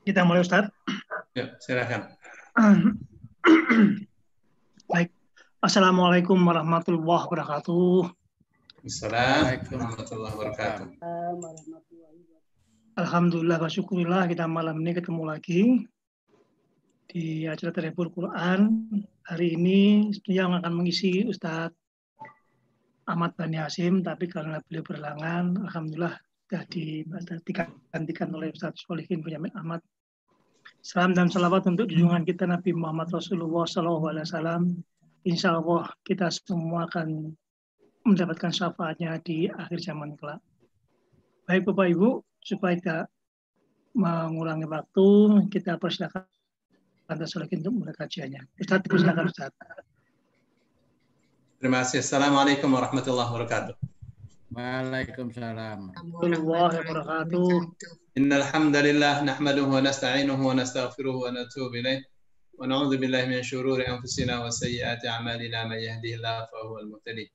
Kita mulai, Ustaz. Ya, silakan. Baik. Assalamualaikum warahmatullahi wabarakatuh. Assalamualaikum warahmatullahi wabarakatuh. Alhamdulillah wa syukurillah, kita malam ini ketemu lagi di acara Tadabbur Quran. Hari ini yang akan mengisi Ustadz Ahmad Bani Hasim, tapi karena beliau berhalangan, alhamdulillah sudah digantikan oleh Ustadz Sholihin Bunyamin Ahmad. Salam dan salawat untuk junjungan kita Nabi Muhammad Rasulullah SAW. Insya Allah kita semua akan mendapatkan syafaatnya di akhir zaman kelak. Baik Bapak Ibu, supaya tidak mengulangi waktu, kita persilakan Anda Sholihin untuk mulai kajiannya. Ustadz, persilakan Ustadz. Terima kasih. Assalamualaikum warahmatullahi wabarakatuh. Waalaikumsalam warahmatullahi wabarakatuh. Innal hamdalillah nahmaduhu wa nasta'inuhu wa nastaghfiruhu wa natubu ilaih wa na'udzu billahi min syururi anfusina wa sayyiati a'malina may yahdihillahu fa huwal muhtadi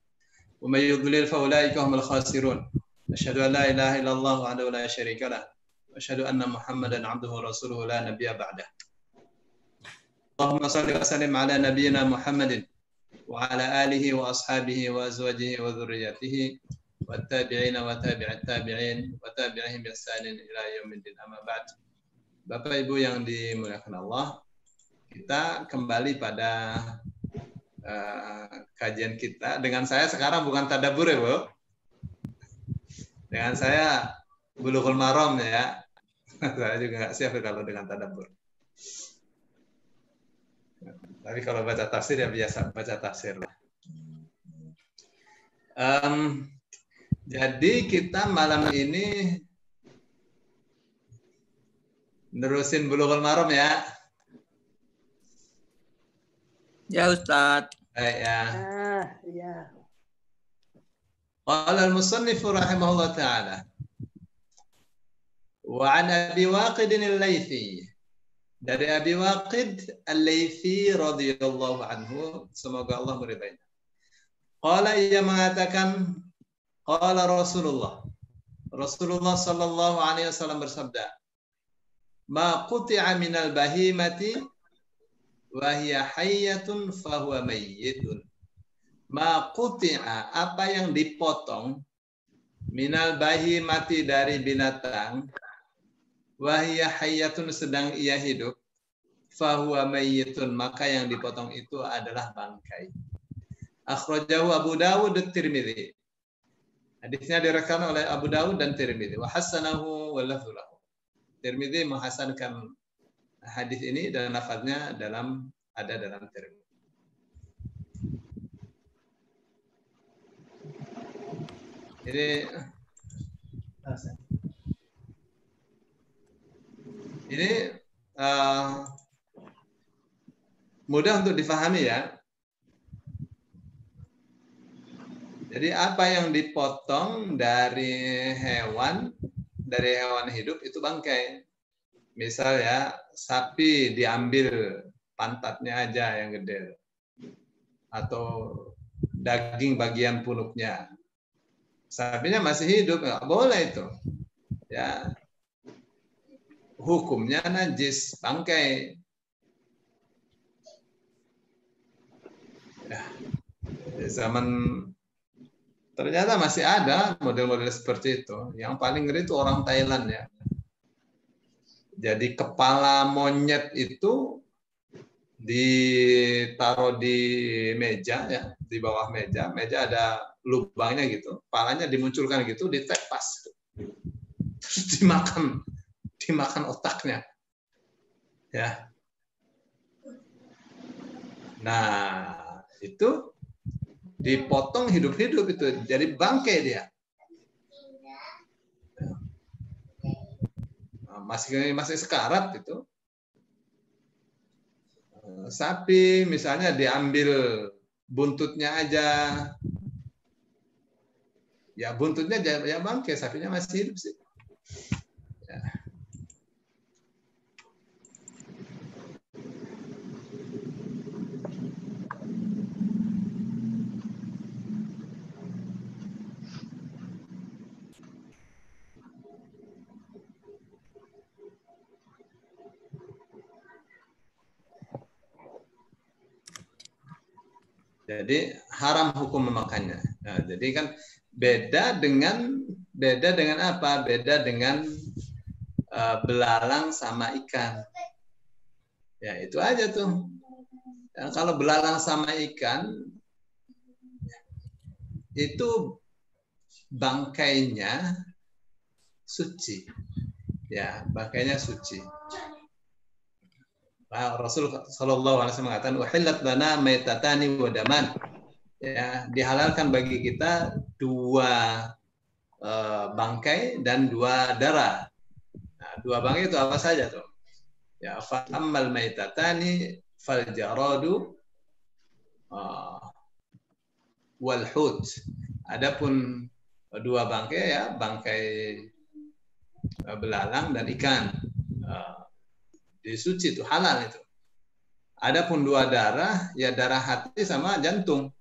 wa may yudlil fa ulaika humul khasirun. Asyhadu an la ilaha illallah wahdahu la syarika lah wa asyhadu anna Muhammadan 'abduhu wa rasuluhu la nabiyya ba'dah. Allahumma shalli wa sallim ala nabiyyina Muhammadin wa ala alihi wa ashabihi wa azwajihi wa dzurriyyatihi والتابعين وتابع التابعين وتابعهم بإحسان إلى يوم الدين أما بعد. Bapak Ibu yang dimuliakan Allah, kita kembali pada kajian kita. Dengan saya sekarang bukan tadabbur ya, Bu. Dengan saya Bulughul Maram ya. Saya juga nggak siap kalau dengan tadabbur. Tapi kalau baca tafsir ya biasa baca tafsir lah. Jadi kita malam ini nerusin Bulughul Maram ya. Ya Ustaz. Baik ya. Ya. Qala al-musannif rahimahullah ta'ala. Wa 'an Abi Waqid al-Laythi. Dari Abi Waqid al-Laythi radhiyallahu anhu, semoga Allah meridainya. Qala, ia mengatakan, qala Rasulullah sallallahu alaihi wasallam bersabda, ma quti'a minal bahimati wa hiya hayyatun fa huwa mayyitun. Ma quti'a, apa yang dipotong, minal bahimati dari binatang, wa hiya hayyatun sedang ia hidup, fa huwa mayyitun, maka yang dipotong itu adalah bangkai. Akhrajahu Abu Dawud dan Tirmidzi. Hadisnya direkam oleh Abu Dawud dan Tirmidzi. Wa hasanahu wa lafdhu lahu. Tirmidzi menghasankan hadis ini dan lafaznya ada dalam Tirmidzi. Ini mudah untuk difahami ya. Jadi apa yang dipotong dari hewan hidup itu bangkai. Misal ya, sapi diambil pantatnya aja yang gede. Atau daging bagian punuknya. Sapinya masih hidup, nggak boleh itu. Ya. Hukumnya najis, bangkai. Ya. Di zaman ternyata masih ada model-model seperti itu. Yang paling ngeri itu orang Thailand ya. Jadi kepala monyet itu ditaruh di meja ya, di bawah meja. Meja ada lubangnya gitu. Kepalanya dimunculkan gitu, ditepas. Terus dimakan otaknya. Ya. Nah, itu dipotong hidup-hidup itu, jadi bangkai dia. Masih sekarat itu. Sapi misalnya diambil buntutnya aja, Ya buntutnya ya bangkai, sapinya masih hidup sih. Ya. Jadi haram hukum memakannya. Nah, jadi kan beda dengan apa? Beda dengan belalang sama ikan. Ya itu aja tuh. Ya, kalau belalang sama ikan itu bangkainya suci. Ya, bangkainya suci. Rasul Shallallahu Alaihi Wasallam mengatakan, "Uhillat lana maitatani wa daman." Ya, dihalalkan bagi kita 2 bangkai dan 2 darah. Nah, 2 bangkai itu apa saja tuh? Ya, fa ammal maitatani fal jaradu wal hut. Adapun 2 bangkai ya, bangkai belalang dan ikan. Suci itu halal itu. Adapun 2 darah, ya darah hati sama jantung.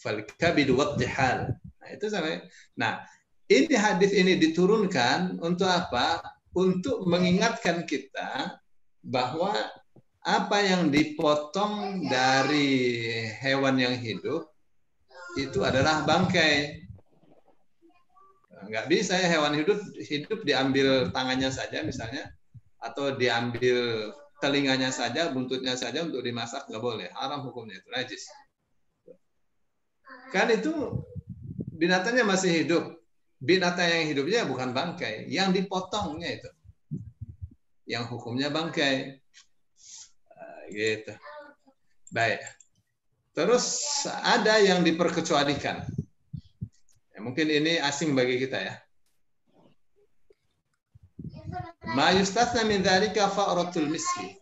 Fal kabidu wat tihal. Nah, itu sampai. Nah, ini hadis ini diturunkan untuk apa? Untuk mengingatkan kita bahwa apa yang dipotong dari hewan yang hidup itu adalah bangkai. Nggak bisa ya hewan hidup diambil tangannya saja misalnya, atau diambil telinganya saja, buntutnya saja untuk dimasak, nggak boleh. Haram hukumnya, itu najis. Kan itu binatangnya masih hidup. Binatang yang hidupnya bukan bangkai, yang dipotongnya itu. Yang hukumnya bangkai. Gitu. Baik. Terus ada yang diperkecualikan. Ya, mungkin ini asing bagi kita ya. Ma yustathna min dzalika fa'ratul miski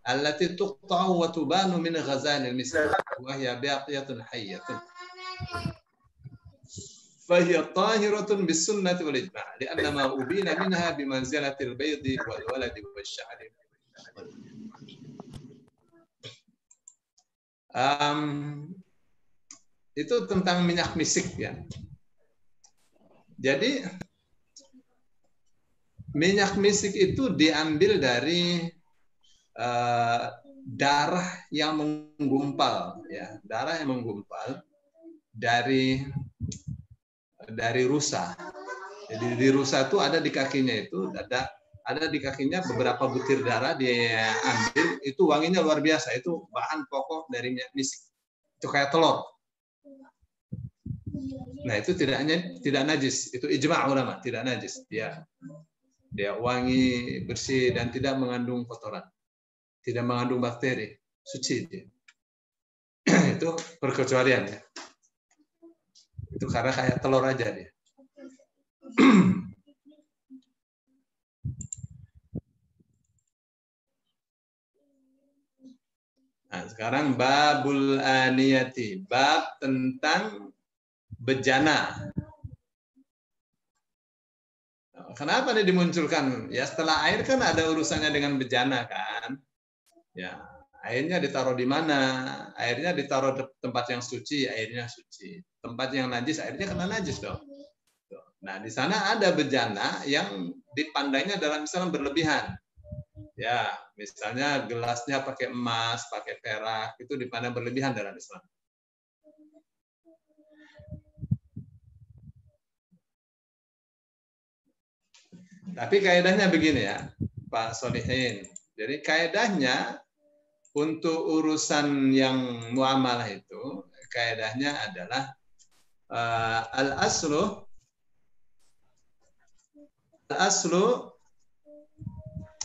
allati tuqta'u wa tubanu min ghazalil miski wa hiya baqiyatun hayyatun fa hiya tahiratun bis sunnati wal ijma' li'anna ma ubina minha bi manzilatil baydi wal waladi wasy'ari. Itu tentang minyak misik ya. Jadi minyak misik itu diambil dari darah yang menggumpal, ya, darah yang menggumpal dari rusa. Jadi di rusa itu ada di kakinya ada di kakinya beberapa butir darah dia ambil, itu wanginya luar biasa. Itu bahan pokok dari minyak misik. Itu kayak telur. Nah itu tidak najis. Itu ijma' ulama, tidak najis. Dia wangi, bersih, dan tidak mengandung kotoran. Tidak mengandung bakteri. Suci dia. Itu perkecualian ya. Itu karena kayak telur aja dia. Nah, sekarang babul aniyati. Bab tentang bejana. Kenapa ini dimunculkan? Ya setelah air kan ada urusannya dengan bejana kan. Ya, airnya ditaruh di mana? Airnya ditaruh di tempat yang suci, airnya suci. Tempat yang najis, airnya kena najis dong. Nah, di sana ada bejana yang dipandangnya dalam Islam berlebihan. Ya, misalnya gelasnya pakai emas, pakai perak, itu dipandang berlebihan dalam Islam. Tapi kaidahnya begini ya, Pak Solihin. Jadi kaidahnya untuk urusan yang muamalah itu, kaidahnya adalah al-aslu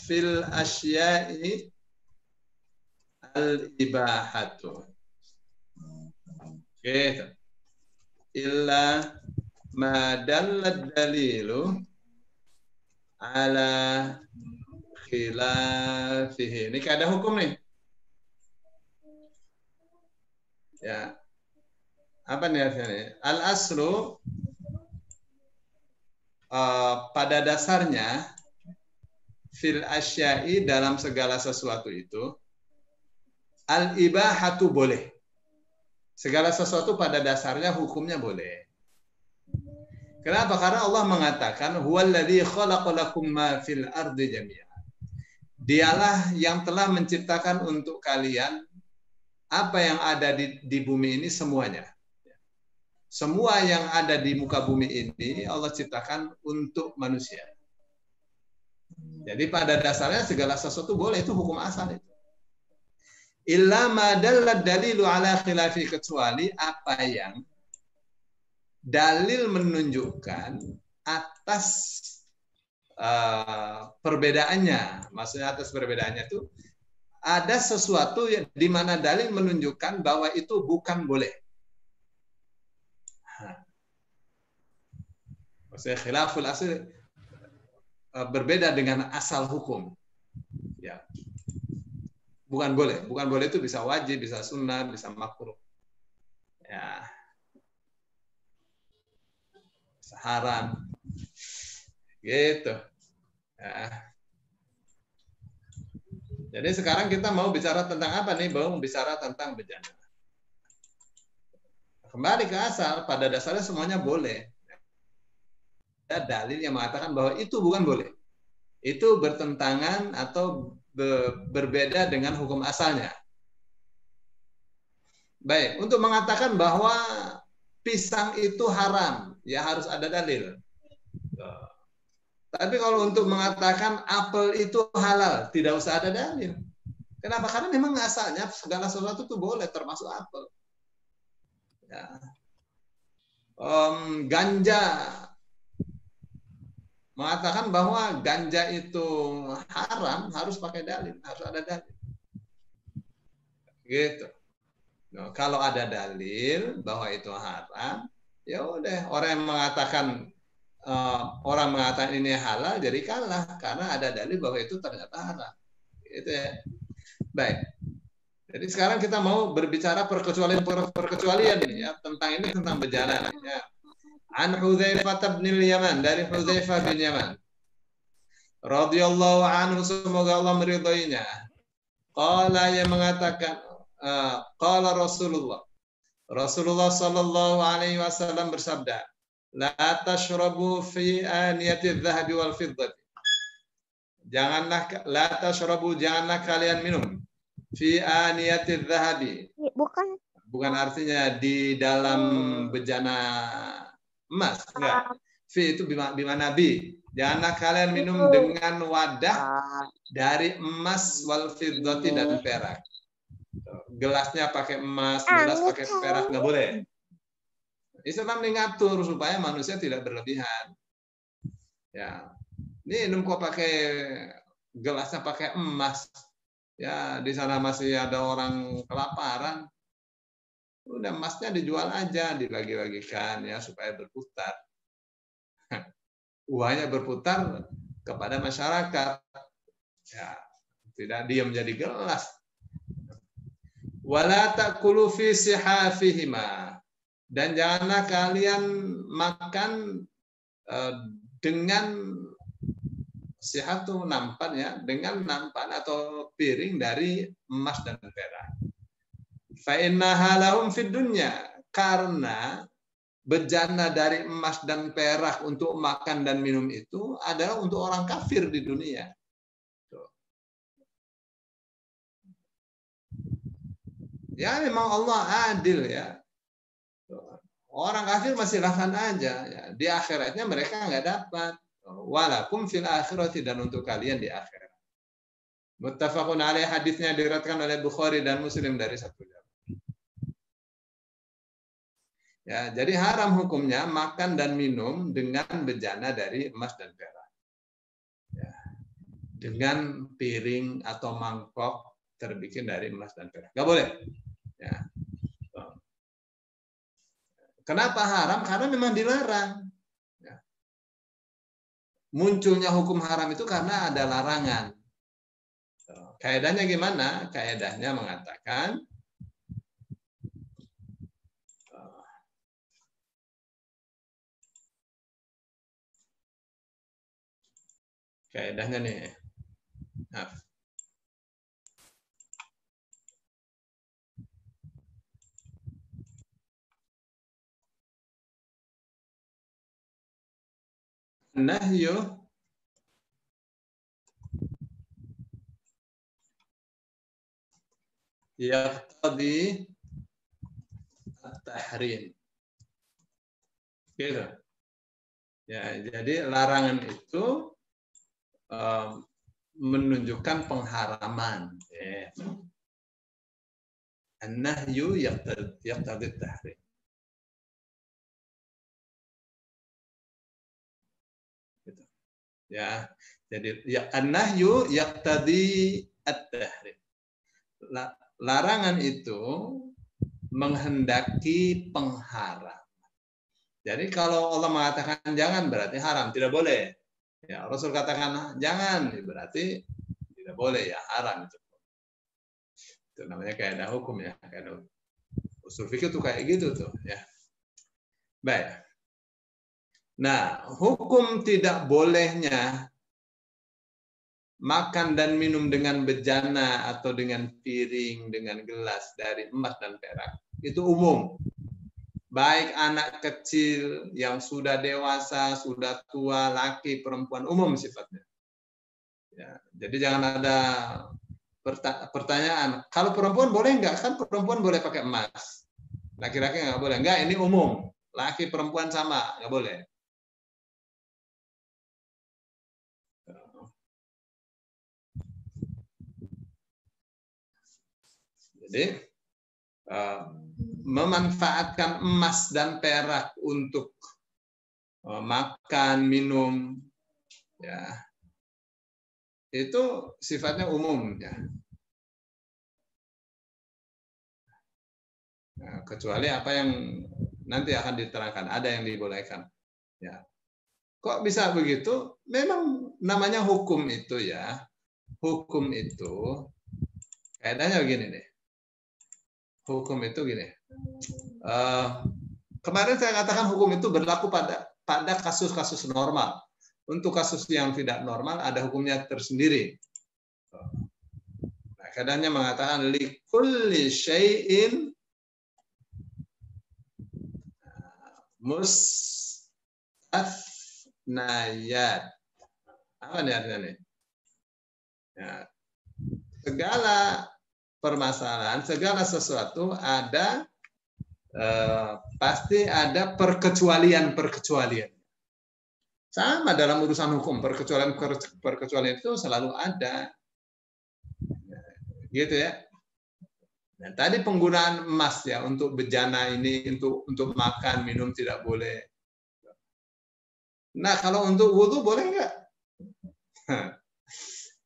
fil asya'i al-ibahatu. Gitu. Illa ma dallad dalilu ala khilafihi. Ini kaidah hukum nih. Ya. Apa nih artinya? Al-aslu pada dasarnya fil asya'i dalam segala sesuatu itu al-ibahatu boleh. Segala sesuatu pada dasarnya hukumnya boleh. Kenapa? Karena Allah mengatakan huwallazi khalaqalakum ma fil ardi jami'an. Dialah yang telah menciptakan untuk kalian apa yang ada di bumi ini semuanya. Semua yang ada di muka bumi ini Allah ciptakan untuk manusia. Jadi pada dasarnya segala sesuatu boleh, itu hukum asal itu. Illa ma dallad dalilu ala khilafi, kecuali apa yang dalil menunjukkan atas perbedaannya. Maksudnya atas perbedaannya itu ada sesuatu yang di mana dalil menunjukkan bahwa itu bukan boleh. Maksudnya khilaful asal berbeda dengan asal hukum. Ya. Bukan boleh itu bisa wajib, bisa sunnah, bisa makruh. Ya. Bisa haram. Gitu. Ya. Jadi sekarang kita mau bicara tentang apa nih? Mau bicara tentang bejana. Kembali ke asal, pada dasarnya semuanya boleh. Ada dalil yang mengatakan bahwa itu bukan boleh. Itu bertentangan atau berbeda dengan hukum asalnya. Baik, untuk mengatakan bahwa pisang itu haram, ya harus ada dalil. Tapi kalau untuk mengatakan apel itu halal, tidak usah ada dalil. Kenapa? Karena memang asalnya segala sesuatu itu boleh, termasuk apel. Ya. Ganja, mengatakan bahwa ganja itu haram, harus pakai dalil, harus ada dalil. Gitu. Nah, kalau ada dalil bahwa itu haram, ya udah, orang mengatakan ini halal jadi kalah karena ada dalil bahwa itu ternyata haram. Gitu ya. Baik. Jadi sekarang kita mau berbicara perkecualian ini ya, tentang bejana ya. An Hudzaifah bin Yaman, dari Hudzaifah bin Yaman radhiyallahu anhu, semoga Allah meridhoinya. Qala, yang mengatakan, qala Rasulullah sallallahu alaihi wasallam bersabda, la tashrabu fi aniyati adh-dhahabi wal fiddati. Janganlah kalian minum fi aniyati adh-dhahabi. Bukan artinya di dalam bejana emas, enggak. Fi itu bimana bi. Janganlah kalian minum dengan wadah dari emas wal fiddati dan perak. Gelasnya pakai emas, gelas pakai perak, nggak boleh. Islam mengatur supaya manusia tidak berlebihan. Ya, ini minum kok pakai gelasnya pakai emas. Ya, di sana masih ada orang kelaparan. Udah emasnya dijual aja, dibagi-bagikan ya supaya berputar. Uangnya berputar kepada masyarakat. Ya, tidak diam jadi gelas. Wala ta'kulu fi sihafihima. Dan janganlah kalian makan dengan sihaf itu nampan ya, dengan nampan atau piring dari emas dan perak. Fa innaha lahum fid dunya, karena bejana dari emas dan perak untuk makan dan minum itu adalah untuk orang kafir di dunia. Ya memang Allah adil ya. Orang kafir masih silahkan aja. Ya. Di akhiratnya mereka nggak dapat. Walakum fil akhirati, dan untuk kalian di akhirat. Muttafaqun alaih, hadisnya diriwayatkan oleh Bukhari dan Muslim dari satu jam. Ya, jadi haram hukumnya makan dan minum dengan bejana dari emas dan perak. Ya. Dengan piring atau mangkok terbikin dari emas dan perak. Nggak boleh. Ya. Kenapa haram? Karena memang dilarang. Ya. Munculnya hukum haram itu karena ada larangan. Kaedahnya gimana? Kaedahnya mengatakan Kaidahnya nih. Maaf. Nahyu yaqtadi at-tahrim. Gitu. Ya, jadi larangan itu menunjukkan pengharaman. Ya. An-nahyu yaqtadi at-tahrim. Gitu. Ya, jadi ya an-nahyu yaqtadi at-tahrim. Larangan itu menghendaki pengharam. Jadi kalau Allah mengatakan jangan berarti haram, tidak boleh. Ya, Rasul katakan jangan berarti tidak boleh, ya haram itu. Itu namanya kaidah hukum ya, kaidah usul fikih itu kayak gitu tuh ya. Baik. Nah, hukum tidak bolehnya makan dan minum dengan bejana atau dengan piring, dengan gelas dari emas dan perak itu umum. Baik anak kecil yang sudah dewasa, sudah tua, laki, perempuan, umum sifatnya. Ya, jadi jangan ada pertanyaan, kalau perempuan boleh nggak? Kan perempuan boleh pakai emas, laki-laki nggak boleh. Nggak, ini umum. Laki perempuan sama, nggak boleh. Jadi memanfaatkan emas dan perak untuk makan, minum, ya itu sifatnya umum ya. Nah, kecuali apa yang nanti akan diterangkan, ada yang dibolehkan. Ya, kok bisa begitu? Memang namanya hukum itu ya. Hukum itu kaidahnya begini deh. Hukum itu gini. Kemarin saya katakan hukum itu berlaku pada kasus-kasus normal. Untuk kasus yang tidak normal ada hukumnya tersendiri. Nah, kaidahnya mengatakan likulli syai'in mustathnayat. Apa nih artinya nih? Ya, segala permasalahan, segala sesuatu ada pasti ada perkecualian. Sama dalam urusan hukum, perkecualian itu selalu ada. Gitu ya. Nah, tadi penggunaan emas ya untuk bejana ini untuk makan, minum tidak boleh. Nah, kalau untuk wudhu boleh nggak?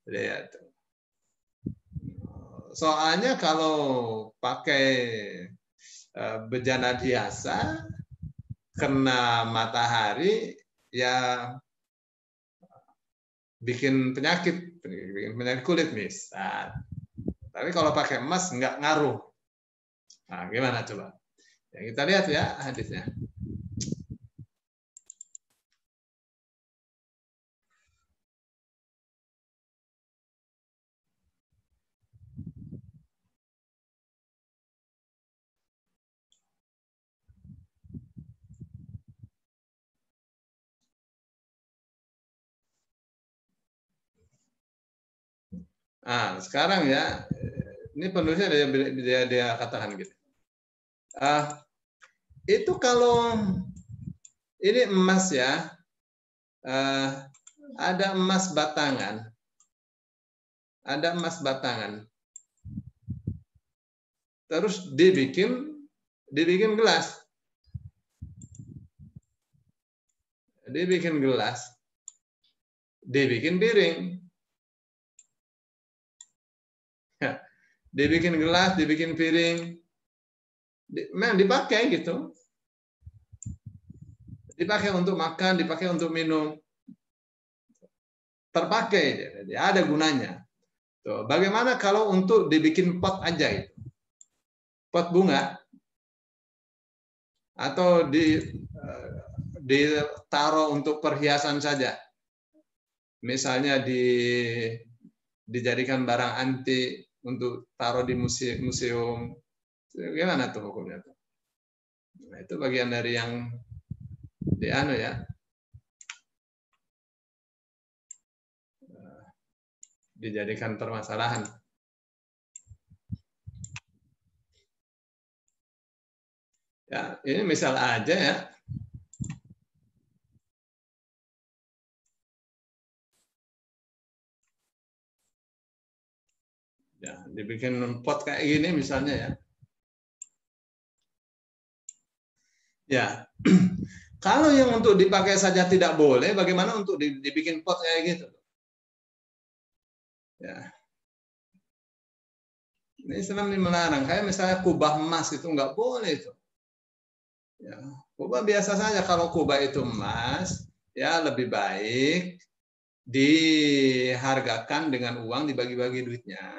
Lihat. Soalnya kalau pakai bejana biasa kena matahari ya bikin penyakit kulit misal. Tapi kalau pakai emas nggak ngaruh. Nah, gimana coba? Ya, kita lihat ya hadisnya. Nah, sekarang ya, ini penulisnya dia katakan gitu. Itu kalau ini emas ya, ada emas batangan, terus dibikin gelas, dibikin piring. Dibikin gelas, dibikin piring, memang dipakai gitu. Dipakai untuk makan, dipakai untuk minum. Terpakai, jadi ada gunanya. Tuh, bagaimana kalau untuk dibikin pot aja itu? Pot bunga? Atau ditaruh untuk perhiasan saja? misalnya dijadikan barang antik untuk taruh di museum, gimana tuh hukumnya tuh? Nah, itu bagian dari yang dijadikan permasalahan. Ya, ini misal aja ya. Ya, dibikin pot kayak gini misalnya ya. Ya, kalau yang untuk dipakai saja tidak boleh, bagaimana untuk dibikin pot kayak gitu? Ya, ini Islam ini melarang. Kayak misalnya kubah emas itu nggak boleh itu. Ya, kubah biasa saja. Kalau kubah itu emas, ya lebih baik dihargakan dengan uang, dibagi-bagi duitnya.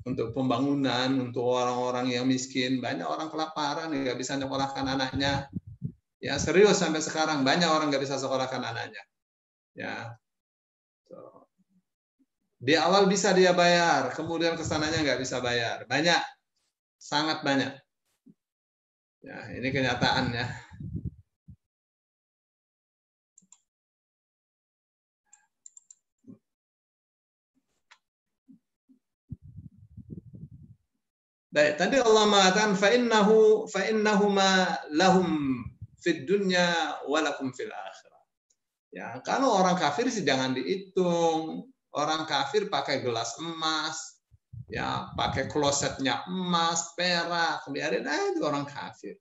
Untuk pembangunan, untuk orang-orang yang miskin, banyak orang kelaparan, nggak bisa nyekolahkan anaknya. Ya serius sampai sekarang banyak orang nggak bisa sekolahkan anaknya. Ya, di awal bisa dia bayar, kemudian kesananya nggak bisa bayar, banyak, sangat banyak. Ya, ini kenyataannya. Baik, tadi Allah mengatakan fa'innahuma lahum fid dunya wa lakum fil akhirah. Ya, kalau orang kafir sih jangan dihitung. Orang kafir pakai gelas emas, ya, pakai klosetnya emas, perak, biarin aja itu orang kafir.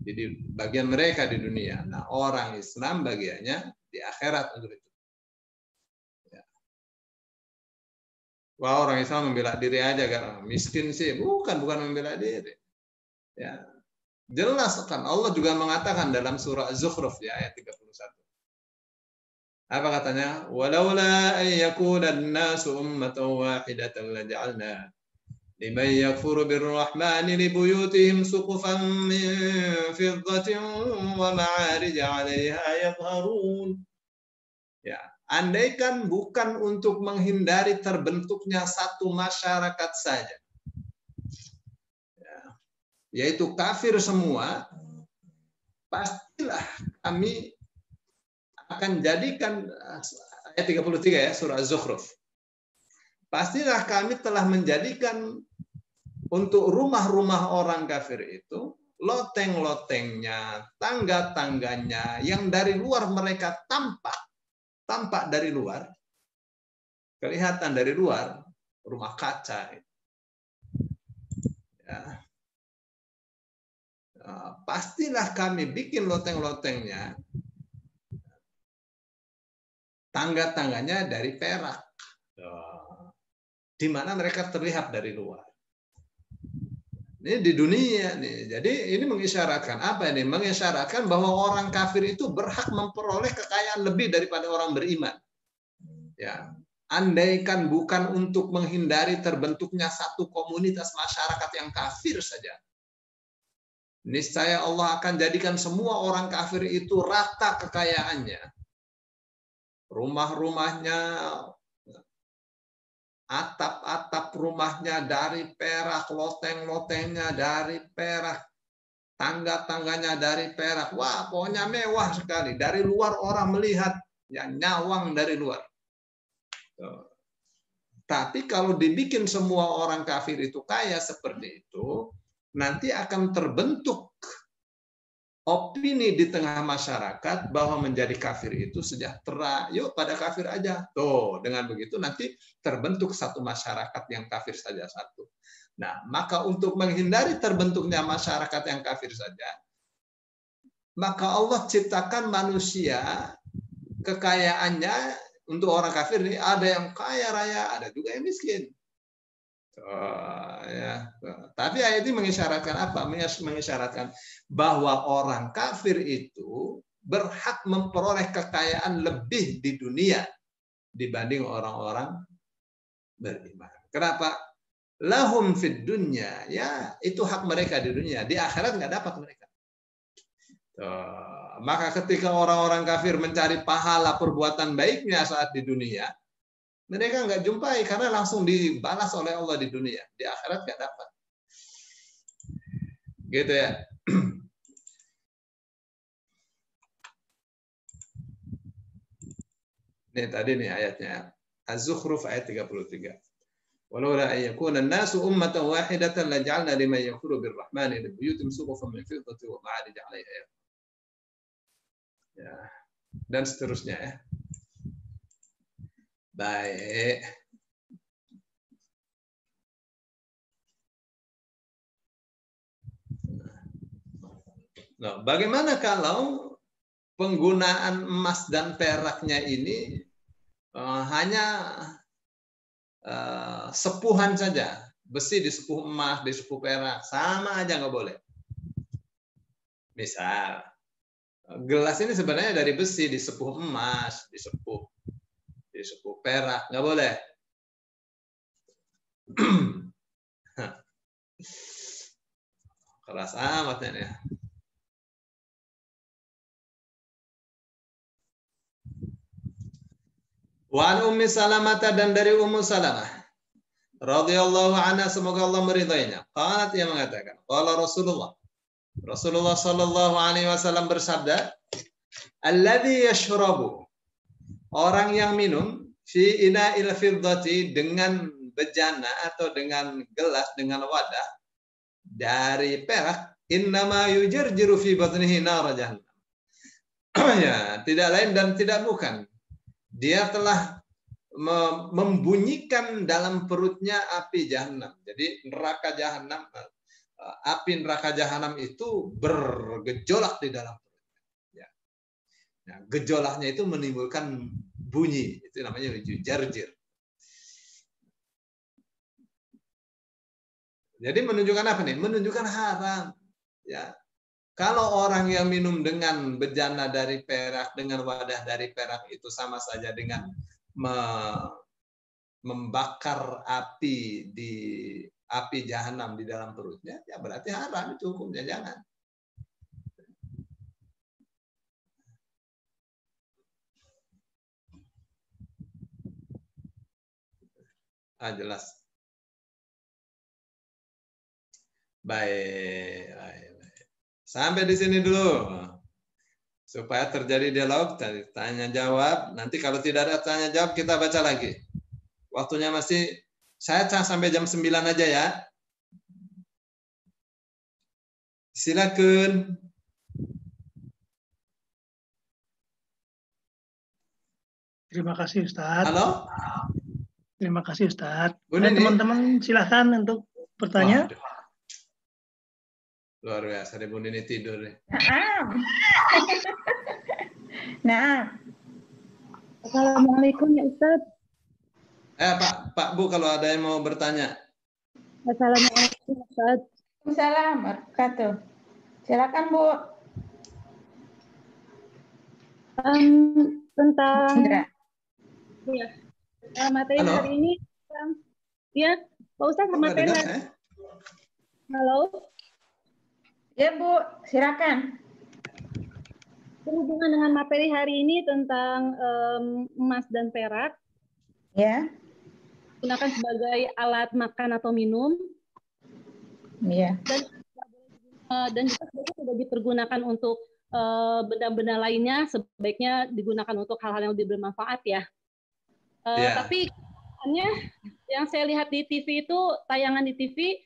Jadi bagian mereka di dunia. Nah, orang Islam bagiannya di akhirat untuk itu. Wah, orang Islam membela diri aja kan, miskin sih, bukan membela diri. Ya, jelas kan Allah juga mengatakan dalam surah Az-Zukhruf ya ayat 31. Apa katanya? Walaula ay yakuna an-nasu ummatan wahidatan laja'alna liman yakfuru birrahmani libuyutihim suqufan min fiddatin wa ma'arij 'alayha yadhharun. Ya, andaikan bukan untuk menghindari terbentuknya satu masyarakat saja, ya, yaitu kafir semua, pastilah kami akan jadikan, ayat 33 ya, surah Az-Zukhruf. Pastilah kami telah menjadikan untuk rumah-rumah orang kafir itu, loteng-lotengnya, tangga-tangganya, yang dari luar mereka tampak dari luar, kelihatan dari luar, rumah kaca. Ya. Pastilah kami bikin loteng-lotengnya, tangga-tangganya dari perak, di mana mereka terlihat dari luar. Ini di dunia nih. Jadi ini mengisyaratkan apa ini? Mengisyaratkan bahwa orang kafir itu berhak memperoleh kekayaan lebih daripada orang beriman. Ya, andaikan bukan untuk menghindari terbentuknya satu komunitas masyarakat yang kafir saja, niscaya Allah akan jadikan semua orang kafir itu rata kekayaannya. Rumah-rumahnya, atap-atap rumahnya dari perak, loteng-lotengnya dari perak, tangga-tangganya dari perak. Wah, pokoknya mewah sekali. Dari luar orang melihat, ya nyawang dari luar. Tapi kalau dibikin semua orang kafir itu kaya seperti itu, nanti akan terbentuk opini di tengah masyarakat bahwa menjadi kafir itu sejahtera. Yuk pada kafir aja. Tuh, dengan begitu nanti terbentuk satu masyarakat yang kafir saja satu. Nah, maka untuk menghindari terbentuknya masyarakat yang kafir saja, maka Allah ciptakan manusia, kekayaannya untuk orang kafir ini ada yang kaya raya, ada juga yang miskin. Ya. Tapi ayat ini mengisyaratkan apa? Mengisyaratkan bahwa orang kafir itu berhak memperoleh kekayaan lebih di dunia dibanding orang-orang beriman. Kenapa? Lahum fid dunya, ya itu hak mereka di dunia. Di akhirat nggak dapat mereka. Maka ketika orang-orang kafir mencari pahala perbuatan baiknya saat di dunia, mereka nggak jumpai karena langsung dibalas oleh Allah di dunia. Di akhirat nggak dapat. Gitu ya. Ini tadi nih ayatnya. Az-Zukhruf ayat 33. Walaula an yakuna an-nasu ummatan wahidatan laj'alna liman yakfuru bir-rahmani li buyutin suqufan min fiddatin wa ma'arij 'alaiha. Ya. Dan seterusnya ya. Baik. Nah, bagaimana kalau penggunaan emas dan peraknya ini hanya sepuhan saja, besi disepuh emas, disepuh perak, sama aja nggak boleh. Misal, gelas ini sebenarnya dari besi, disepuh emas, disepuh perak, nggak boleh. Keras amatnya ya. Wa an Ummi Salamah, dan dari Ummu Salamah radhiyallahu anha, semoga Allah meridainya. Qalat, ia mengatakan, qala Rasulullah sallallahu alaihi wasallam bersabda, alladzi yashrabu, orang yang minum, fi ina'il fiddati, dengan bejana atau dengan gelas, dengan wadah dari perak, innama yujarjiru fi batnihi nar jahannam. Ya, tidak lain dan tidak bukan, dia telah membunyikan dalam perutnya api jahanam. Jadi neraka jahanam, api neraka jahanam itu bergejolak di dalam perutnya. Ya. Nah, gejolaknya itu menimbulkan bunyi, itu namanya yujarjir. Jadi menunjukkan apa nih? Menunjukkan haram. Ya. Kalau orang yang minum dengan bejana dari perak, dengan wadah dari perak, itu sama saja dengan membakar api jahanam di dalam perutnya, ya berarti haram itu hukumnya, jangan. Jelas. Baik. Sampai di sini dulu. Supaya terjadi dialog, tanya jawab. Nanti kalau tidak ada tanya jawab, kita baca lagi. Waktunya masih, saya sampai jam 9 aja ya. Silakan. Terima kasih Ustadz. Halo? Terima kasih Ustadz. Teman-teman silahkan untuk bertanya. Waduh. Luar biasa, Bu Nini tidur nih. Nah. Assalamualaikum ya Ustadz. Pak Bu, kalau ada yang mau bertanya. Assalamualaikum Ustadz. Waalaikumsalam warahmatullahi. Silakan Bu. Tentang ya, materi halo? Hari ini ya Pak Ustadz, materi Halo. Ya Bu, silakan. Berhubungan dengan materi hari ini tentang emas dan perak, ya, gunakan sebagai alat makan atau minum, ya, dan juga tidak dipergunakan untuk benda-benda lainnya, sebaiknya digunakan untuk hal-hal yang lebih bermanfaat ya. Tapi yang saya lihat di TV itu, tayangan di TV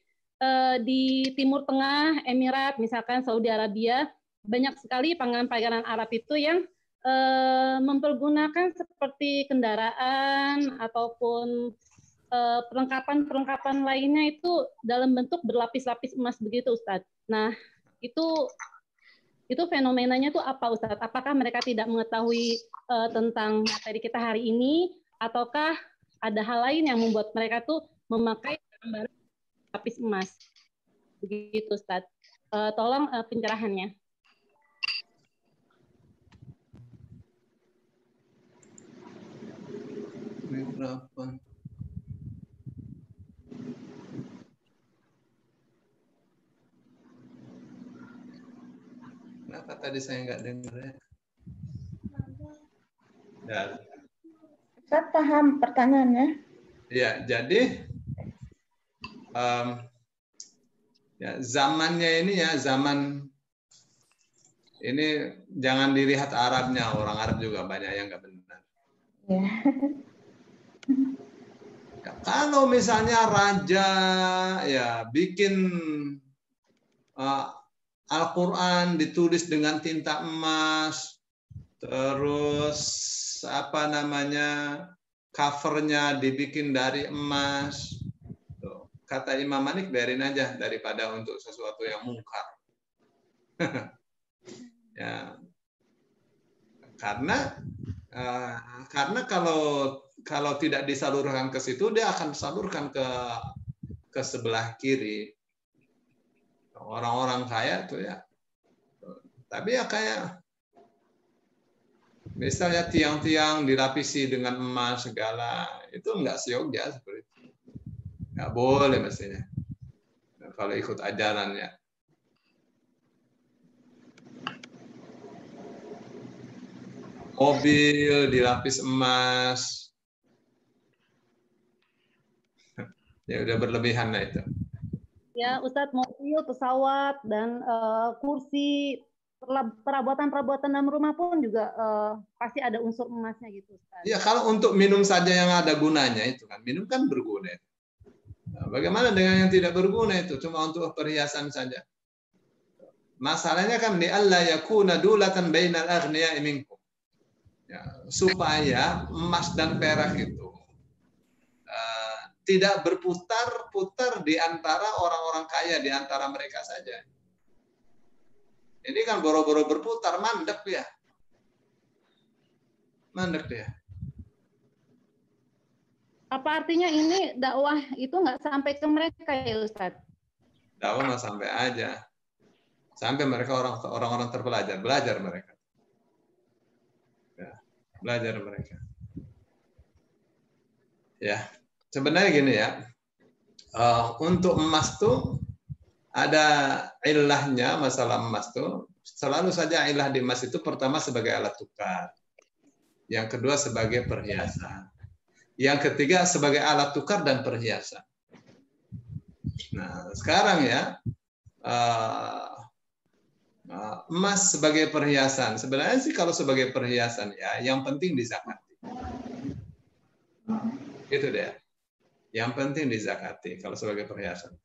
di Timur Tengah, Emirat, misalkan Saudi Arabia, banyak sekali pangeran-pangeran Arab itu yang mempergunakan seperti kendaraan ataupun perlengkapan lainnya itu dalam bentuk berlapis-lapis emas begitu, Ustadz. Nah, itu fenomenanya tuh apa, Ustadz? Apakah mereka tidak mengetahui tentang materi kita hari ini, ataukah ada hal lain yang membuat mereka tuh memakai gambar lapis emas? Begitu, Ustadz. Tolong pencerahannya. Mikrofon. Kenapa tadi saya nggak dengar ya? Ya. Saya paham pertanyaannya. Ya, jadi ya, zamannya ini ya zaman ini jangan dilihat Arabnya, orang Arab juga banyak yang nggak benar. Ya. Ya, kalau misalnya raja ya bikin Al-Quran ditulis dengan tinta emas, terus apa namanya covernya dibikin dari emas. Tuh, kata Imam Malik biarin aja daripada untuk sesuatu yang mungkar. Ya, karena kalau tidak disalurkan ke situ, dia akan salurkan ke sebelah kiri. Orang-orang kaya tuh ya. Tapi ya kayak misalnya tiang-tiang dilapisi dengan emas segala, itu enggak seyogia seperti itu. Enggak boleh mestinya. Nah, kalau ikut ajarannya. Mobil dilapis emas. Ya udah berlebihan lah itu. Ya, Ustadz, mobil, pesawat, dan kursi, perabotan-perabotan dalam rumah pun juga pasti ada unsur emasnya gitu, Ustadz. Ya, kalau untuk minum saja yang ada gunanya itu kan. Minum kan berguna. Nah, bagaimana dengan yang tidak berguna itu? Cuma untuk perhiasan saja. Masalahnya kan di alla yakuna dulatan bainal aghniya'i minkum. Ya, supaya emas dan perak itu tidak berputar-putar di antara orang-orang kaya, di antara mereka saja. Ini kan boro-boro berputar, mandek dia. Mandek dia. Apa artinya ini dakwah itu nggak sampai ke mereka ya Ustadz? Dakwah mah sampai aja. Sampai mereka orang-orang terpelajar, belajar mereka. Ya, belajar mereka. Ya, sebenarnya gini ya. Untuk emas tuh ada ilahnya, masalah emas tuh selalu saja ilah di emas itu pertama sebagai alat tukar, yang kedua sebagai perhiasan, yang ketiga sebagai alat tukar dan perhiasan. Nah sekarang ya emas sebagai perhiasan, sebenarnya sih kalau sebagai perhiasan ya yang penting dizakati, itu deh, yang penting dizakati kalau sebagai perhiasan.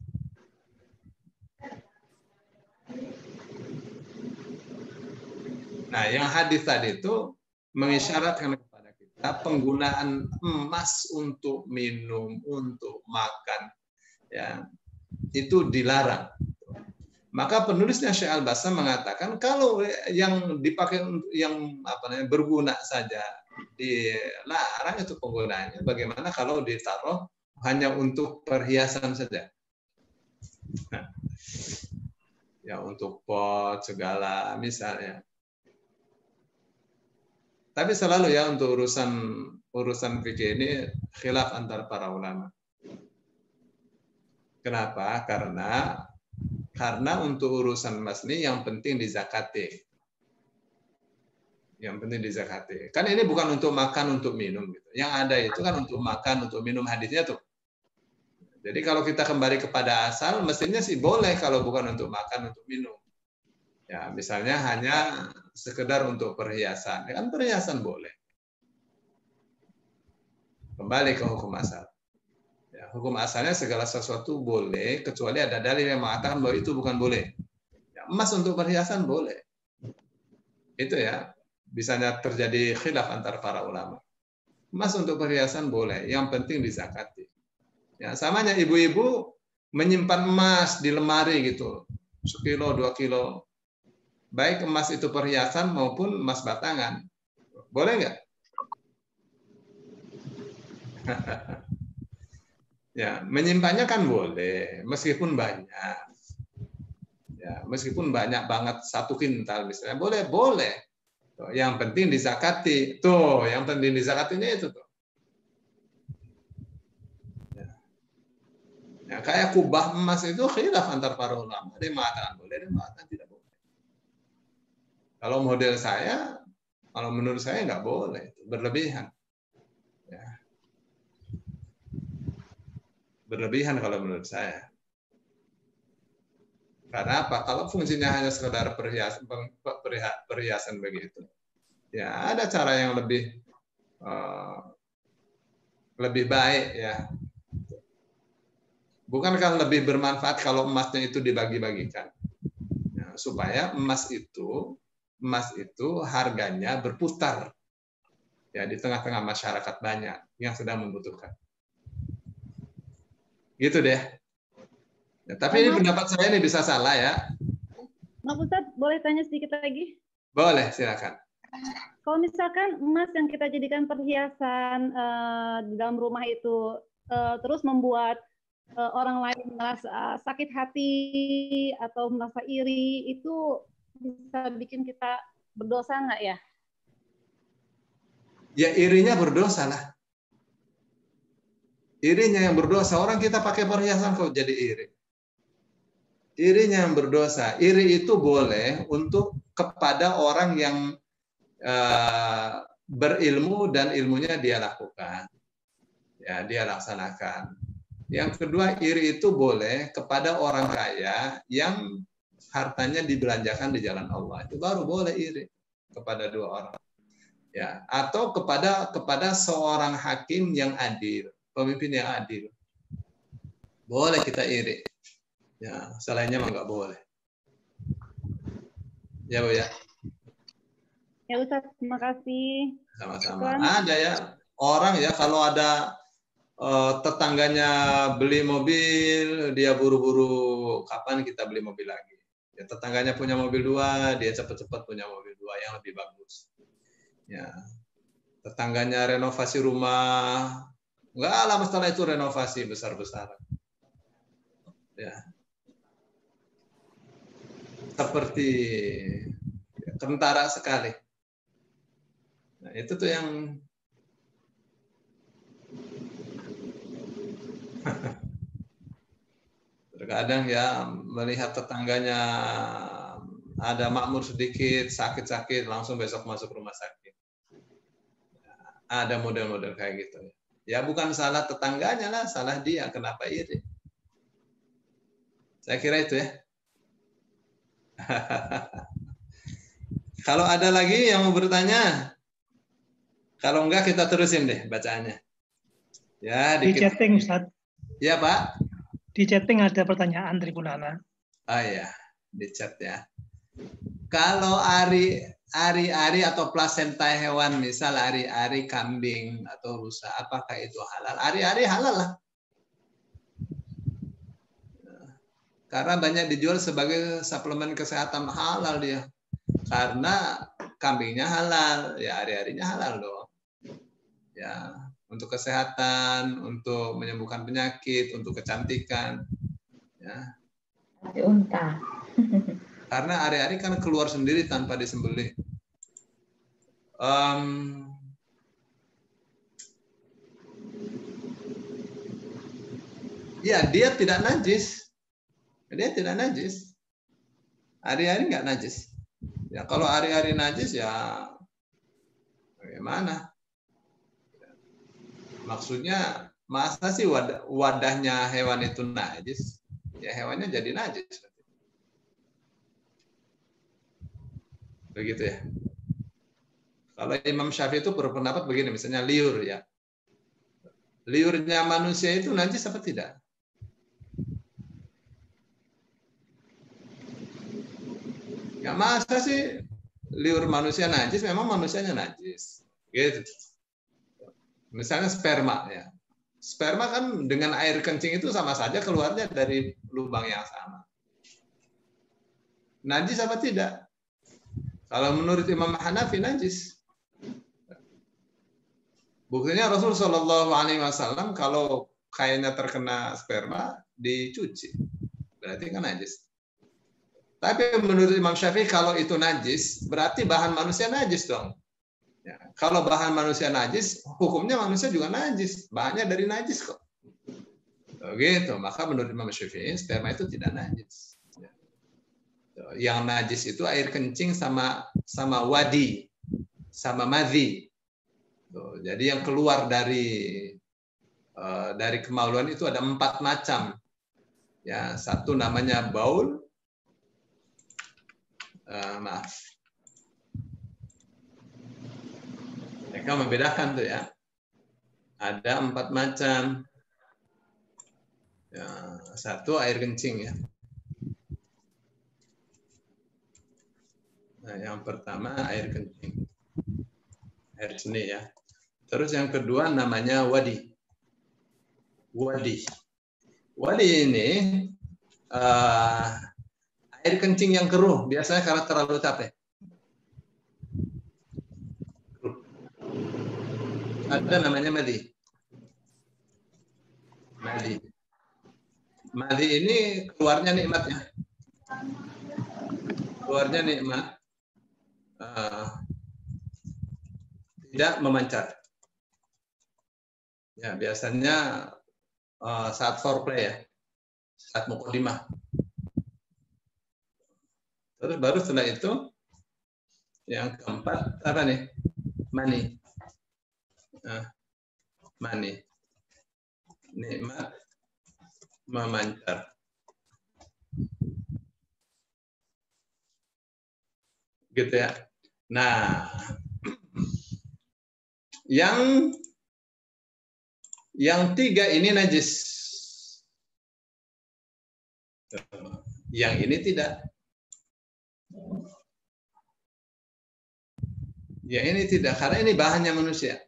Nah, yang hadis tadi itu mengisyaratkan kepada kita penggunaan emas untuk minum, untuk makan, ya itu dilarang. Maka penulisnya Syekh Al-Bassam mengatakan kalau yang dipakai yang berguna saja dilarang itu penggunaannya. Bagaimana kalau ditaruh hanya untuk perhiasan saja? Nah, ya untuk pot segala misalnya. Tapi selalu ya untuk urusan fikih ini khilaf antar para ulama. Kenapa? Karena untuk urusan emas ini yang penting dizakati. Yang penting dizakati. Kan ini bukan untuk makan, untuk minum gitu. Yang ada itu kan untuk makan, untuk minum, hadisnya tuh. Jadi kalau kita kembali kepada asal, mestinya sih boleh kalau bukan untuk makan, untuk minum. Ya, misalnya hanya sekedar untuk perhiasan. Kan perhiasan boleh. Kembali ke hukum asal. Ya, hukum asalnya segala sesuatu boleh, kecuali ada dalil yang mengatakan bahwa itu bukan boleh. Ya, emas untuk perhiasan boleh. Itu ya, bisanya terjadi khilaf antar para ulama. Emas untuk perhiasan boleh, yang penting dizakati. Ya, samanya ibu-ibu menyimpan emas di lemari gitu, 1 kilo, 2 kilo. Baik emas itu perhiasan maupun emas batangan. Boleh nggak? Ya, menyimpannya kan boleh, meskipun banyak. Ya, meskipun banyak banget 1 kintal misalnya, boleh. Tuh, yang penting dizakati. Tuh, yang penting dizakatinya itu tuh. Ya, kayak kubah emas itu khilaf antar para ulama. Dia mengatakan boleh, dia mengatakan tidak boleh. Kalau model saya, kalau menurut saya nggak boleh, berlebihan. Ya. Berlebihan kalau menurut saya. Karena apa? Kalau fungsinya hanya sekedar perhiasan begitu, ya ada cara yang lebih baik ya. Bukankah lebih bermanfaat kalau emasnya itu dibagi-bagikan, ya, supaya emas itu harganya berputar ya di tengah-tengah masyarakat banyak yang sedang membutuhkan. Gitu deh. Ya, tapi ini pendapat saya ini bisa salah ya. Maaf Ustadz, boleh tanya sedikit lagi? Boleh, silakan. Kalau misalkan emas yang kita jadikan perhiasan di dalam rumah itu terus membuat orang lain merasa sakit hati atau merasa iri, itu bisa bikin kita berdosa nggak ya? Ya irinya berdosa lah. Irinya yang berdosa. Orang kita pakai perhiasan kok jadi iri. Irinya yang berdosa. Iri itu boleh untuk kepada orang yang berilmu dan ilmunya dia lakukan. Ya, dia laksanakan. Yang kedua, iri itu boleh kepada orang kaya yang hartanya dibelanjakan di jalan Allah. Itu baru boleh iri kepada dua orang. Ya, atau kepada seorang hakim yang adil, pemimpin yang adil. Boleh kita iri. Ya, selainnya mah nggak boleh. Ya, Bu ya. Ya Ustaz, terima kasih. Sama-sama. Ada ya orang ya kalau ada tetangganya beli mobil, dia buru-buru kapan kita beli mobil lagi. Ya, tetangganya punya mobil 2, dia cepat-cepat punya mobil 2 yang lebih bagus. Ya, tetangganya renovasi rumah, nggak lama setelah itu renovasi besar-besaran. Ya, seperti kentara sekali. Nah, itu tuh yang terkadang ya melihat tetangganya ada makmur sedikit, sakit-sakit, langsung besok masuk rumah sakit. Ada model-model kayak gitu. Ya bukan salah tetangganya lah, salah dia. Kenapa iri? Saya kira itu ya. Kalau ada lagi yang mau bertanya, kalau enggak kita terusin deh bacaannya. Ya, di chatting Ustaz. Ya Pak. Di chatting ada pertanyaan dari Bu Nana. Oh ya, di chat ya. Kalau ari-ari atau plasenta hewan, misal ari-ari kambing atau rusa, apakah itu halal? Ari-ari halal lah. Karena banyak dijual sebagai suplemen kesehatan, halal dia. Karena kambingnya halal, ya ari-arinya halal dong. Ya, untuk kesehatan, untuk menyembuhkan penyakit, untuk kecantikan. Ya. Unta. Karena ari-ari kan keluar sendiri tanpa disembelih. Ya, dia tidak najis. Dia tidak najis. Ari-ari nggak najis. Ya, kalau ari-ari najis ya bagaimana? Maksudnya masa sih wadahnya hewan itu najis? Ya hewannya jadi najis. Begitu ya. Kalau Imam Syafi'i itu berpendapat begini, misalnya liur ya. Liurnya manusia itu najis apa tidak? Ya masa sih liur manusia najis, memang manusianya najis. Gitu. Misalnya sperma ya. Sperma kan dengan air kencing itu sama saja keluarnya dari lubang yang sama. Najis apa tidak? Kalau menurut Imam Hanafi najis. Buktinya Rasul Shallallahu Alaihi Wasallam kalau kayaknya terkena sperma dicuci, berarti kan najis. Tapi menurut Imam Syafi'i kalau itu najis, berarti bahan manusia najis dong. Ya, kalau bahan manusia najis, hukumnya manusia juga najis, bahannya dari najis kok. Begitu, maka menurut Imam Syafi'i sperma itu tidak najis. Yang najis itu air kencing sama wadi, sama madhi. Jadi yang keluar dari kemaluan itu ada 4 macam. Ya, satu namanya baul. Maaf. Mereka membedakan tuh ya. Ada 4 macam. Ya, satu air kencing ya. Nah, yang pertama air kencing, air seni ya. Terus yang kedua namanya wadi. Wadi ini air kencing yang keruh, biasanya karena terlalu capek. Ada namanya madhi. Madhi ini keluarnya nikmatnya. Keluarnya nikmat. Tidak memancar. Ya, biasanya saat foreplay ya, saat muqaddimah. Terus baru setelah itu yang keempat apa nih? Mani. Mani. Nikmat memancar. Gitu ya. Nah, yang 3 ini najis. Yang ini tidak. Yang ini tidak, karena ini bahannya manusia.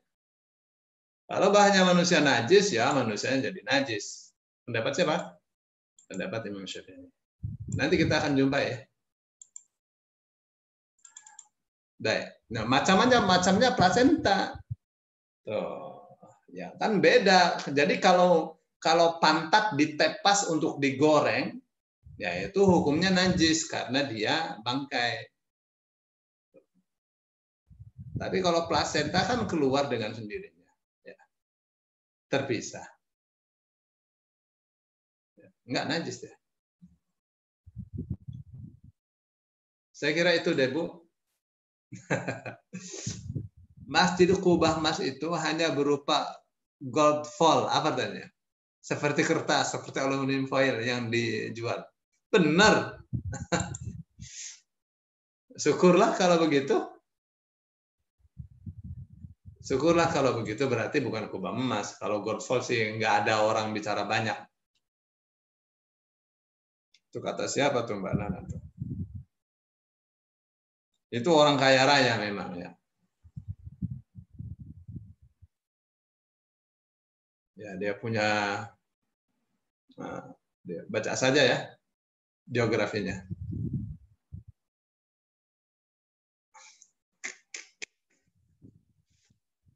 Kalau bahannya manusia najis, ya manusianya jadi najis. Pendapat siapa? Pendapat Imam Syafi'i. Nanti kita akan jumpa ya. Baik. Nah, macamnya plasenta. Tuh, ya kan beda. Jadi kalau pantat ditepas untuk digoreng, ya itu hukumnya najis karena dia bangkai. Tapi kalau plasenta kan keluar dengan sendirinya, ya. Terpisah. Enggak najis ya. Saya kira itu deh, Bu. Masjid Qubah Mas itu hanya berupa gold foil, apa tanya? Seperti kertas, seperti aluminium foil yang dijual. Benar. Syukurlah kalau begitu. Syukurlah kalau begitu, berarti bukan kubah emas. Kalau gold foil sih nggak ada orang bicara banyak. Itu kata siapa tuh Mbak Nana? Itu orang kaya raya memang ya. Ya, dia punya, dia baca saja ya biografinya.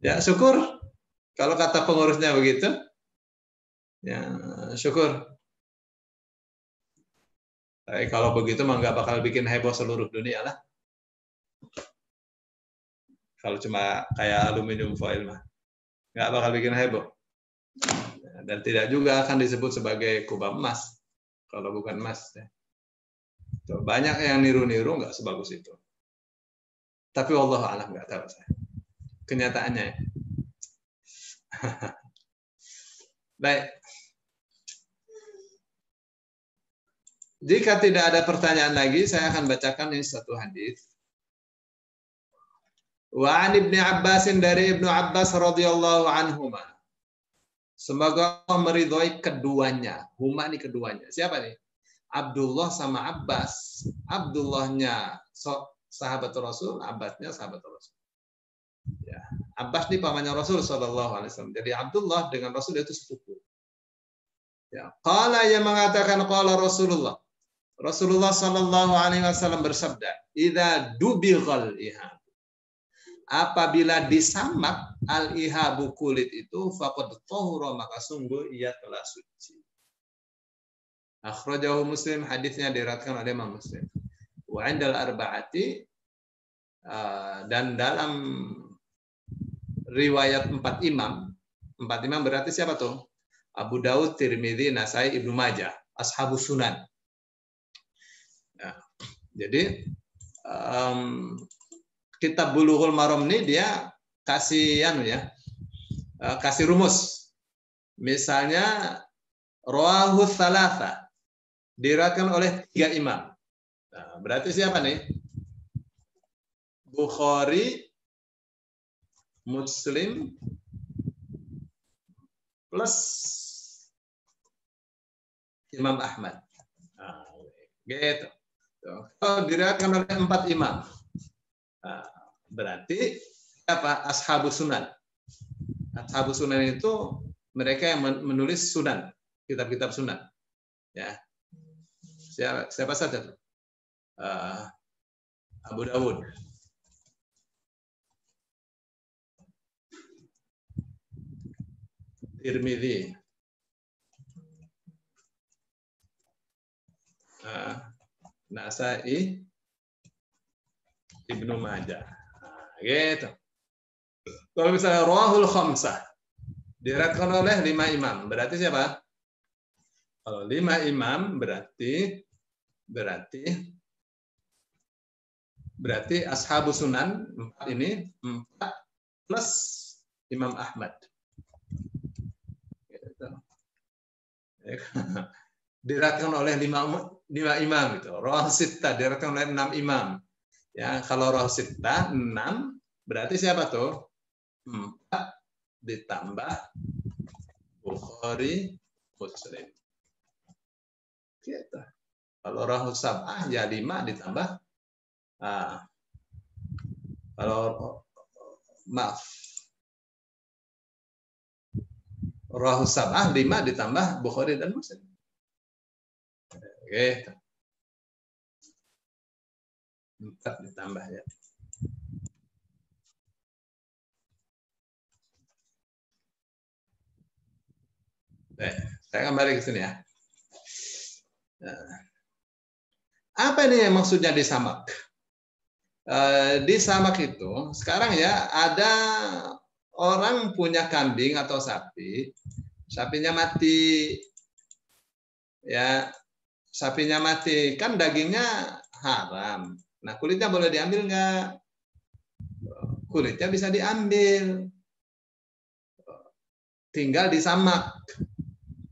Ya, syukur kalau kata pengurusnya begitu. Ya, syukur. Tapi kalau begitu mah nggak bakal bikin heboh seluruh dunia lah. Kalau cuma kayak aluminium foil mah nggak bakal bikin heboh. Dan tidak juga akan disebut sebagai kubah emas kalau bukan emas. Ya. Banyak yang niru-niru nggak sebagus itu. Tapi wallahu a'lam, nggak tahu saya. Kenyataannya. Baik. Jika tidak ada pertanyaan lagi, saya akan bacakan ini satu hadis. Wa an Ibnu Abbas, dari Ibnu Abbas radhiyallahu anhuma. Semoga Allah meridhoi keduanya. Huma ini keduanya. Siapa nih? Abdullah sama Abbas. Abdullahnya sahabat Rasul, Abbasnya sahabat Rasul. Ya. Abbas ini pamannya Rasul sallallahu alaihi wasallam. Jadi Abdullah dengan Rasul itu sepupu. Ya. Qala, yang mengatakan qala Rasulullah. Rasulullah sallallahu alaihi wasallam bersabda, "Idza dubighal ihab." Apabila disamak al-ihabu kulit itu, faqad tahura, maka sungguh ia telah suci. Akhrajahu Muslim, hadisnya diriwayatkan oleh Imam Muslim. Wa indal arba'ati, dan dalam riwayat 4 imam. 4 imam berarti siapa tuh? Abu Daud, Tirmidzi, Nasai, Ibnu Majah, ashabus sunan. Jadi kitab Bulughul Maram ini dia kasih kasih rumus. Misalnya rawahu tsalatsa diriwayatkan oleh 3 imam. Nah, berarti siapa nih? Bukhari, Muslim plus Imam Ahmad. Nah, gitu. Kalau diriwayatkan oleh 4 imam, nah, berarti apa? Ashabus sunan. Ashabus sunan itu mereka yang menulis sunan, kitab-kitab sunan. Ya, siapa saja? Abu Dawud, Tirmidzi, Nasai, Ibnu Majah. Nah, gitu. Kalau misalnya rawahul khamsah diriwayatkan oleh 5 imam, berarti siapa? Kalau 5 imam berarti ashabus sunan 4 ini 4 plus Imam Ahmad. Gitu. Diriwayatkan oleh 5 imam gitu. Rawah sittah diriwayatkan oleh 6 imam. Ya, kalau rawah sittah 6 berarti siapa tuh? 4 ditambah Bukhari, Muslim. Gitu. Kalau rawah sab'ah ya 5 ditambah rawah sab'ah 5 ditambah Bukhari dan Muslim. Oke. 4 ditambah ya. Saya kembali ke sini ya. Apa ini yang maksudnya disamak? Disamak itu sekarang ya ada orang punya kambing atau sapi, sapinya mati, ya sapinya mati kan dagingnya haram. Nah kulitnya boleh diambil nggak? Kulitnya bisa diambil, tinggal disamak.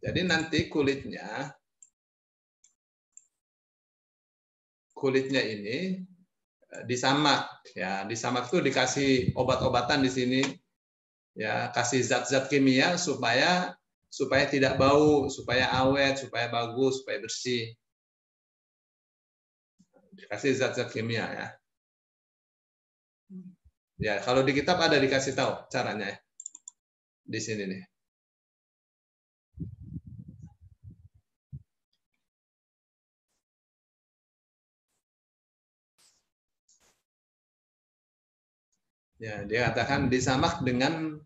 Jadi nanti kulitnya ini disamak ya, disamak itu dikasih obat-obatan di sini ya, kasih zat-zat kimia supaya tidak bau, supaya awet, supaya bagus, supaya bersih. Dikasih zat-zat kimia ya. Ya, kalau di kitab ada dikasih tahu caranya ya. Di sini nih. Ya, dia katakan disamak dengan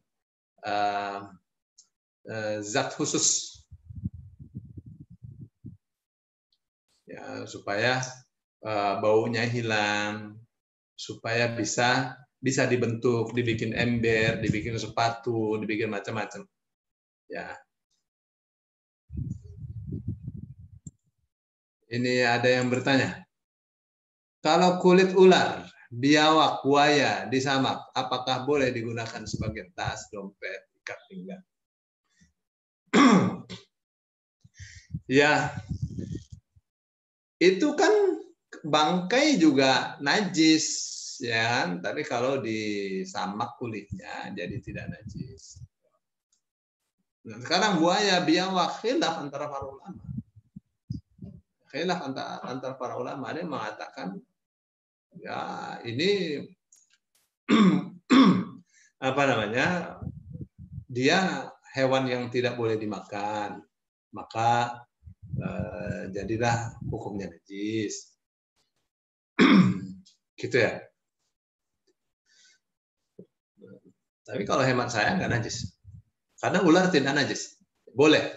zat khusus, ya, supaya baunya hilang, supaya bisa dibentuk, dibikin ember, dibikin sepatu, dibikin macam-macam. Ya. Ini ada yang bertanya, kalau kulit ular, biawak, buaya disamak, apakah boleh digunakan sebagai tas, dompet, ikat pinggang? Ya, itu kan bangkai juga najis, ya. Tapi kalau disamak kulitnya, jadi tidak najis. Nah, sekarang buaya, biawak, khilaf antara para ulama. Khilaf antara para ulama, ada yang mengatakan ya ini apa namanya, dia hewan yang tidak boleh dimakan, maka jadilah hukumnya najis. Gitu ya. Tapi kalau hemat saya nggak najis, karena ular tidak najis, boleh.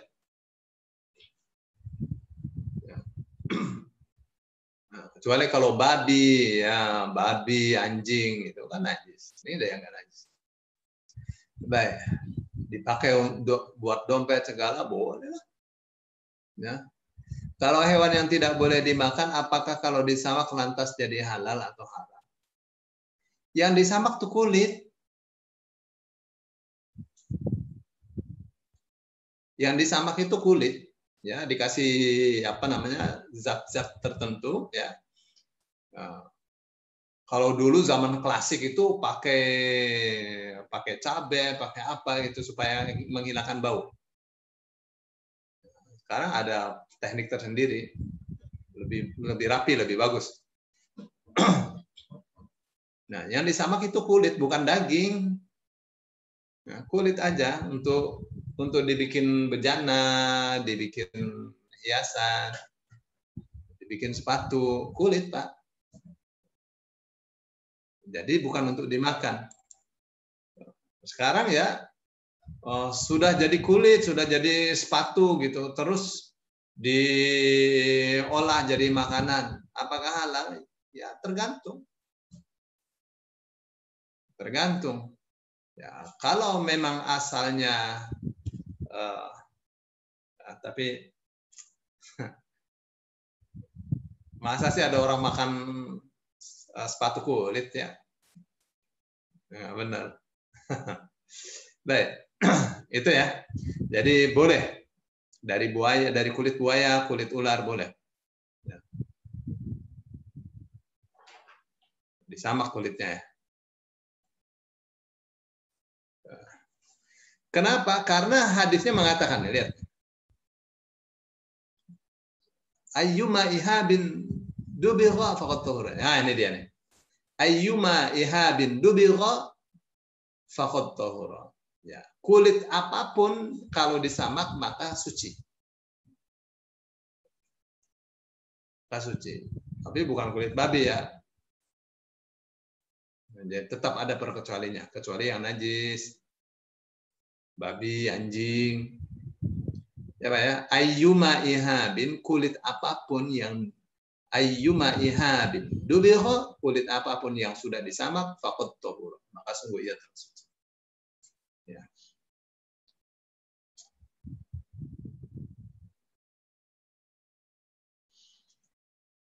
Kecuali kalau babi, ya babi, anjing itu kan najis. Ini ada yang nggak najis. Baik, dipakai untuk buat dompet segala boleh lah. Ya. Kalau hewan yang tidak boleh dimakan, apakah kalau disamak lantas jadi halal atau haram? Yang disamak tuh kulit. Yang disamak itu kulit, ya, dikasih apa namanya zat-zat tertentu, ya. Kalau dulu zaman klasik itu pakai cabai, pakai apa gitu supaya menghilangkan bau. Sekarang ada teknik tersendiri, lebih rapi, lebih bagus. Nah, yang disamak itu kulit, bukan daging. Nah, kulit aja untuk dibikin bejana, dibikin hiasan, dibikin sepatu, kulit, Pak. Jadi bukan untuk dimakan. Sekarang ya sudah jadi kulit, sudah jadi sepatu gitu, terus diolah jadi makanan. Apakah halal? Ya tergantung. Tergantung. Ya, kalau memang asalnya, tapi masa sih ada orang makan sepatu kulit ya? Ya benar. Baik, itu ya. Jadi boleh dari buaya, dari kulit buaya, kulit ular boleh. Ya. Disamak kulitnya ya. Kenapa? Karena hadisnya mengatakan, lihat. Ayyuma ihabin dubigha faqad tahura. Nah, ini dia nih. Ayyuma ihabin dubigha faqad tahura. Ya, kulit apapun kalau disamak maka suci. Maka suci. Tapi bukan kulit babi ya. Jadi tetap ada perkecualinya, kecuali yang najis. Babi, anjing. Ya Pak ya, ayyuma ihabin, kulit apapun yang ayyuma ihabin dubigha, kulit apapun yang sudah disamak faqad tahur, maka sungguh ia tersuci. Ya.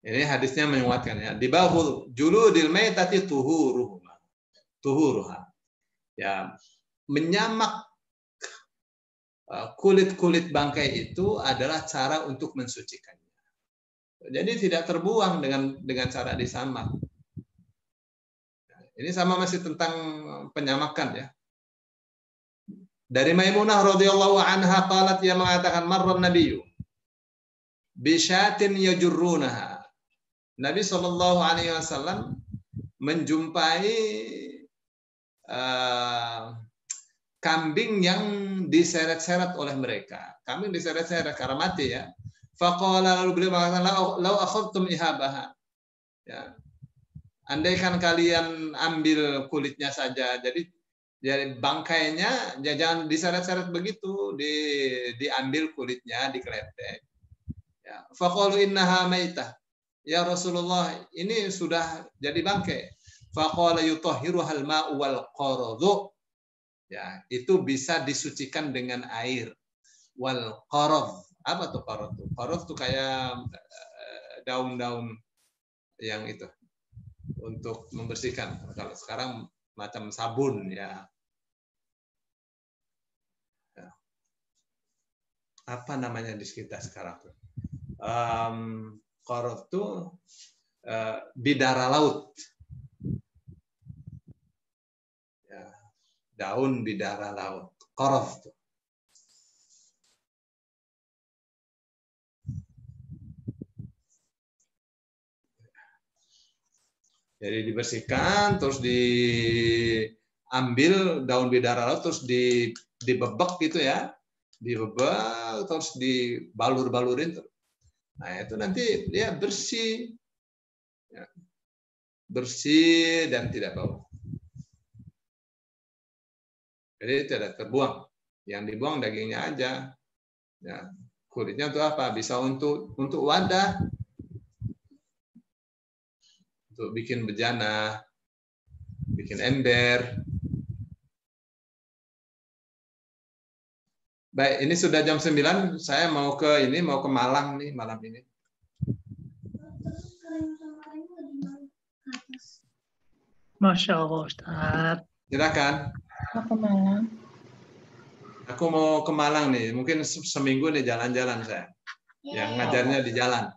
Ini hadisnya menguatkan ya. Dibahul juludil maitati tuhuruha. Ya, menyamak kulit-kulit bangkai itu adalah cara untuk mensucikannya. Jadi tidak terbuang dengan cara disamak. Ini sama masih tentang penyamakan ya. Dari Maimunah radhiyallahu anha qalat, dia mengatakan marran nabiyyu bi syatin yajurrunaha. Nabi sallallahu alaihi wasallam menjumpai kambing yang diseret-seret oleh mereka. Kambing diseret-seret karena mati ya. Faqala, lalu beliau mengatakan lau akhadtum ihabaha. Ya. Andaikan kalian ambil kulitnya saja. Jadi bangkainya jangan diseret-seret begitu, diambil kulitnya, dikeletek. Ya. Faqalu innaha maitah. Ya Rasulullah, ini sudah jadi bangkai. Faqala yutahhiruhal ma'u wal qaradhu. Ya, itu bisa disucikan dengan air. Wal qarad. Apa tuh qarad? Qarad tuh kayak daun-daun yang itu untuk membersihkan. Kalau sekarang macam sabun ya. Apa namanya di sekitar sekarang tuh? Qarad tuh bidara laut. Ya, daun bidara laut. Qarad tuh. Jadi dibersihkan, terus diambil daun bidara laut, terus dibebek gitu ya, dibebek, terus dibalur-balurin. Nah itu nanti dia bersih, ya. Bersih dan tidak bau. Jadi tidak terbuang, yang dibuang dagingnya aja. Ya. Kulitnya untuk apa? Bisa untuk wadah. Untuk bikin bejana, bikin ember. Baik, ini sudah jam 9. Saya mau ke Malang nih malam ini. Masya Allah, Ustaz. Silakan. Mau ke Malang. Aku mau ke Malang nih. Mungkin seminggu nih jalan-jalan saya. Yang ngajarnya di jalan.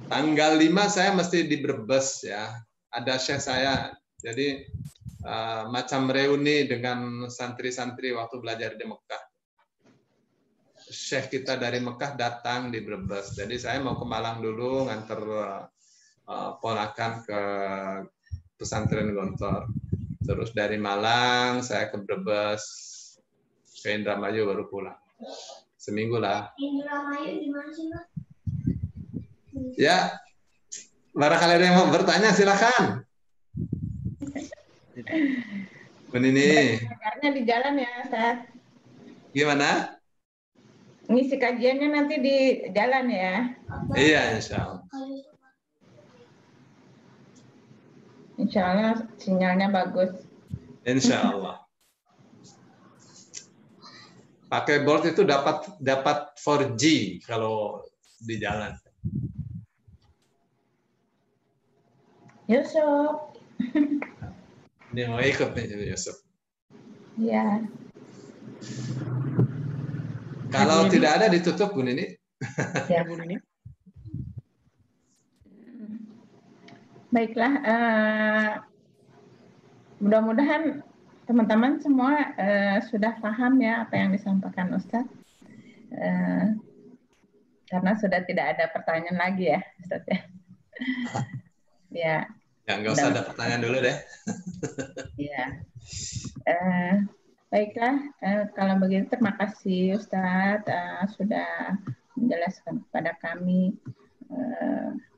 Tanggal 5 saya mesti di Brebes ya. Ada syekh saya. Jadi macam reuni dengan santri-santri waktu belajar di Mekah. Syekh kita dari Mekah datang di Brebes. Jadi saya mau ke Malang dulu nganter ponakan ke pesantren Gontor. Terus dari Malang saya ke Brebes, ke Indramayu baru pulang. Seminggu lah. Indramayu di mana sih, Mas? Ya, barangkali ada yang mau bertanya silakan. Ini. Karena di jalan ya, Ustaz. Gimana? Ngisi kajiannya nanti di jalan ya. Iya, insya Allah. Insya Allah sinyalnya bagus. Insya Allah. Pakai Bolt itu dapat 4G kalau di jalan. Yusuf. Ini mau ikut nih Yusuf. Iya. Kalau tidak ada ditutup Bu Nini. Ya, Bu Nini. Baiklah, mudah-mudahan teman-teman semua sudah paham ya apa yang disampaikan Ustadz. Karena sudah tidak ada pertanyaan lagi ya, Ustadz ya. Ya. Ya, nggak usah ada pertanyaan dulu deh. Ya. Baiklah, kalau begitu terima kasih Ustadz sudah menjelaskan kepada kami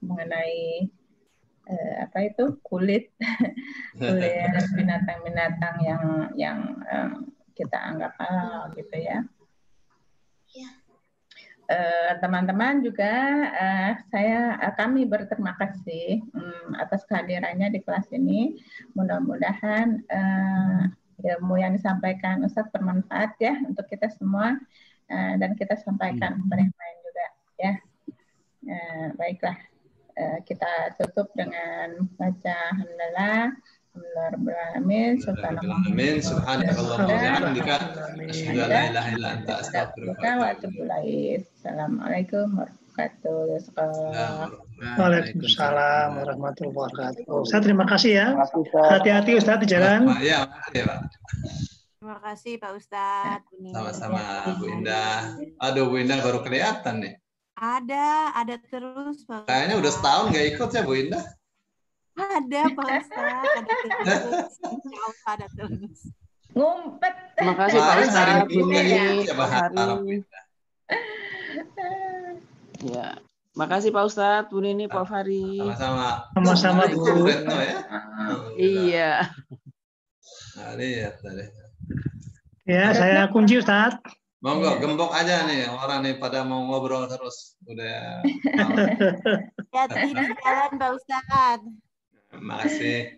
mengenai apa itu kulit binatang-binatang yang kita anggap halal gitu ya. Teman-teman juga kami berterima kasih atas kehadirannya di kelas ini. Mudah-mudahan ilmu yang disampaikan Ustadz bermanfaat ya untuk kita semua dan kita sampaikan kepada yang lain juga ya. Baiklah. Kita tutup dengan baca alhamdulillah Alhamdulillahirrahmanirrahim Assalamualaikum warahmatullahi wabarakatuh. Waalaikumsalam warahmatullahi wabarakatuh. Saya terima kasih ya. Hati-hati Ustadz di jalan. Ya, makasih Pak. Terima kasih Pak Ustadz. Sama-sama Bu Indah. Aduh Bu Indah baru kelihatan nih. Ada terus Pak Ustadz. Kayaknya udah setahun nggak ikut ya Bu Indah. Ada Pak Ustadz, ada terus. Insya Allah ada terus. Ngumpet. Terima kasih Pak Ustadz. Ya, makasih Pak Ustadz, Bu Nini, Pak Fahri. Sama-sama. Sama-sama Bu. Iya. Nah, lihat tadi. Ya, saya kunci Ustadz. Monggo, gembok aja nih orang nih pada mau ngobrol terus. Udah. Hati di jalan Pak Ustadz. Makasih.